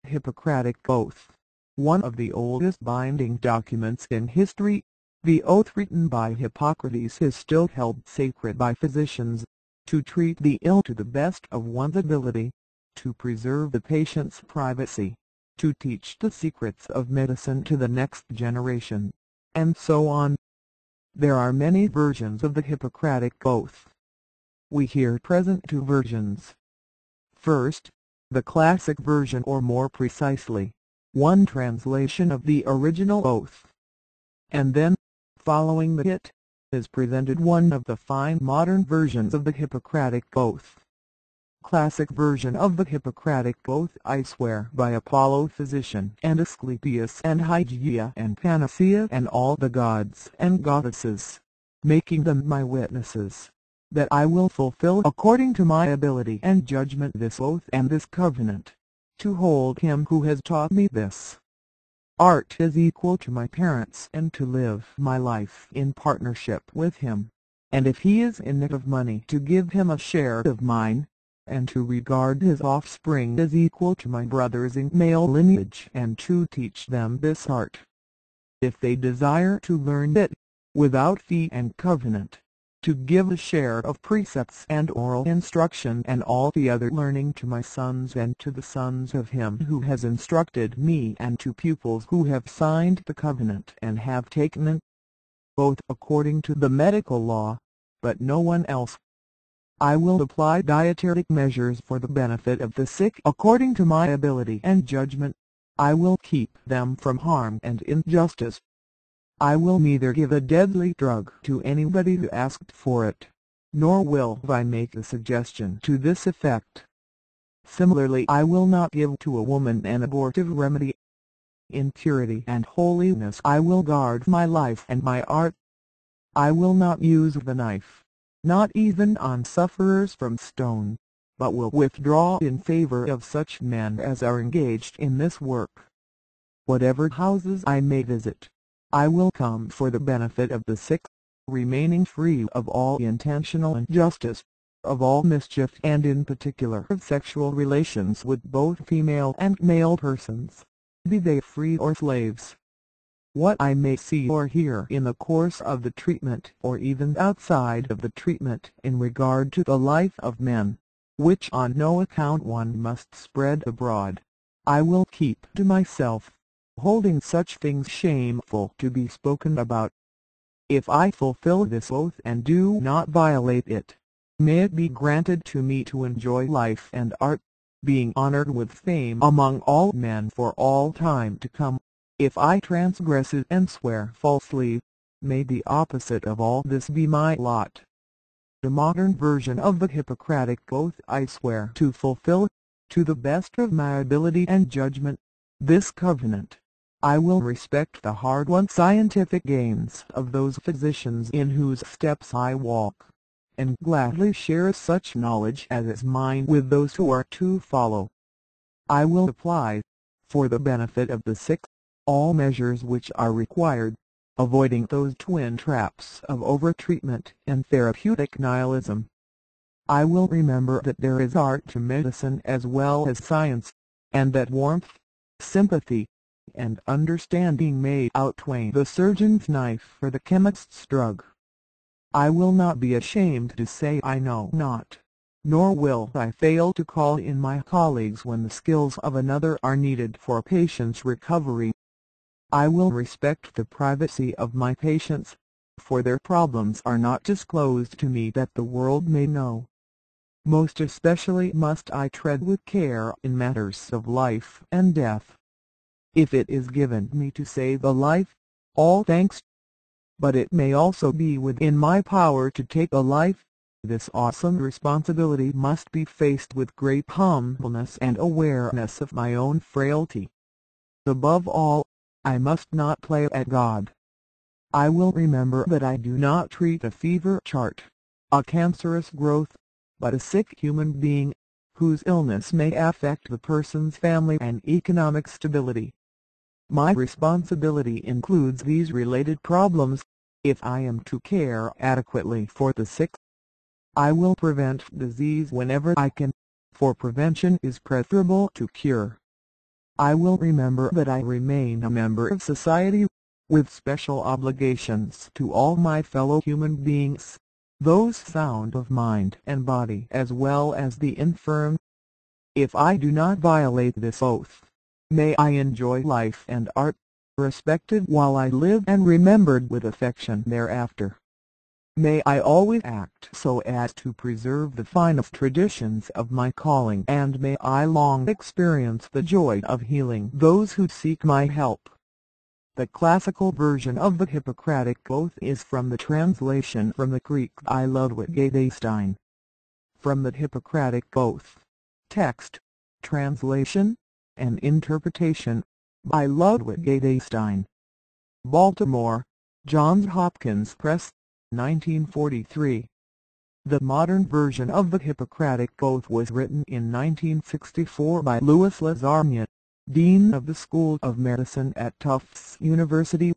Hippocratic Oath. One of the oldest binding documents in history, the oath written by Hippocrates is still held sacred by physicians, to treat the ill to the best of one's ability, to preserve the patient's privacy, to teach the secrets of medicine to the next generation, and so on. There are many versions of the Hippocratic Oath. We here present two versions. First, the classic version, or more precisely, one translation of the original oath. And then, following it, is presented one of the fine modern versions of the Hippocratic Oath. Classic version of the Hippocratic Oath: I swear by Apollo physician and Asclepius and Hygeia and Panacea and all the gods and goddesses, making them my witnesses, that I will fulfill according to my ability and judgment this oath and this covenant, to hold him who has taught me this art as equal to my parents, and to live my life in partnership with him, and if he is in need of money to give him a share of mine, and to regard his offspring as equal to my brothers in male lineage, and to teach them this art, if they desire to learn it, without fee and covenant, to give a share of precepts and oral instruction and all the other learning to my sons and to the sons of him who has instructed me, and to pupils who have signed the covenant and have taken an oath according to the medical law, but no one else. I will apply dietetic measures for the benefit of the sick according to my ability and judgment. I will keep them from harm and injustice. I will neither give a deadly drug to anybody who asked for it, nor will I make a suggestion to this effect. Similarly, I will not give to a woman an abortive remedy. In purity and holiness I will guard my life and my art. I will not use the knife, not even on sufferers from stone, but will withdraw in favor of such men as are engaged in this work. Whatever houses I may visit, I will come for the benefit of the sick, remaining free of all intentional injustice, of all mischief, and in particular of sexual relations with both female and male persons, be they free or slaves. What I may see or hear in the course of the treatment, or even outside of the treatment, in regard to the life of men, which on no account one must spread abroad, I will keep to myself, holding such things shameful to be spoken about. If I fulfill this oath and do not violate it, may it be granted to me to enjoy life and art, being honored with fame among all men for all time to come. If I transgress it and swear falsely, may the opposite of all this be my lot. The modern version of the Hippocratic Oath: I swear to fulfill, to the best of my ability and judgment, this covenant. I will respect the hard-won scientific gains of those physicians in whose steps I walk, and gladly share such knowledge as is mine with those who are to follow. I will apply, for the benefit of the sick, all measures which are required, avoiding those twin traps of over-treatment and therapeutic nihilism. I will remember that there is art to medicine as well as science, and that warmth, sympathy, and understanding may outweigh the surgeon's knife or the chemist's drug. I will not be ashamed to say I know not, nor will I fail to call in my colleagues when the skills of another are needed for a patient's recovery. I will respect the privacy of my patients, for their problems are not disclosed to me that the world may know. Most especially must I tread with care in matters of life and death. If it is given me to save a life, all thanks. But it may also be within my power to take a life. This awesome responsibility must be faced with great humbleness and awareness of my own frailty. Above all, I must not play at God. I will remember that I do not treat a fever chart, a cancerous growth, but a sick human being, whose illness may affect the person's family and economic stability. My responsibility includes these related problems. If I am to care adequately for the sick, I will prevent disease whenever I can, for prevention is preferable to cure. I will remember that I remain a member of society, with special obligations to all my fellow human beings, those sound of mind and body as well as the infirm. If I do not violate this oath, may I enjoy life and art, respected while I live and remembered with affection thereafter. May I always act so as to preserve the finest traditions of my calling, and may I long experience the joy of healing those who seek my help. The classical version of the Hippocratic Oath is from the translation from the Greek by Ludwig Stein. From the Hippocratic Oath. Text, translation, and interpretation, by Ludwig Stein. Baltimore, Johns Hopkins Press, 1943. The modern version of the Hippocratic Oath was written in 1964 by Louis Lazarnian, Dean of the School of Medicine at Tufts University.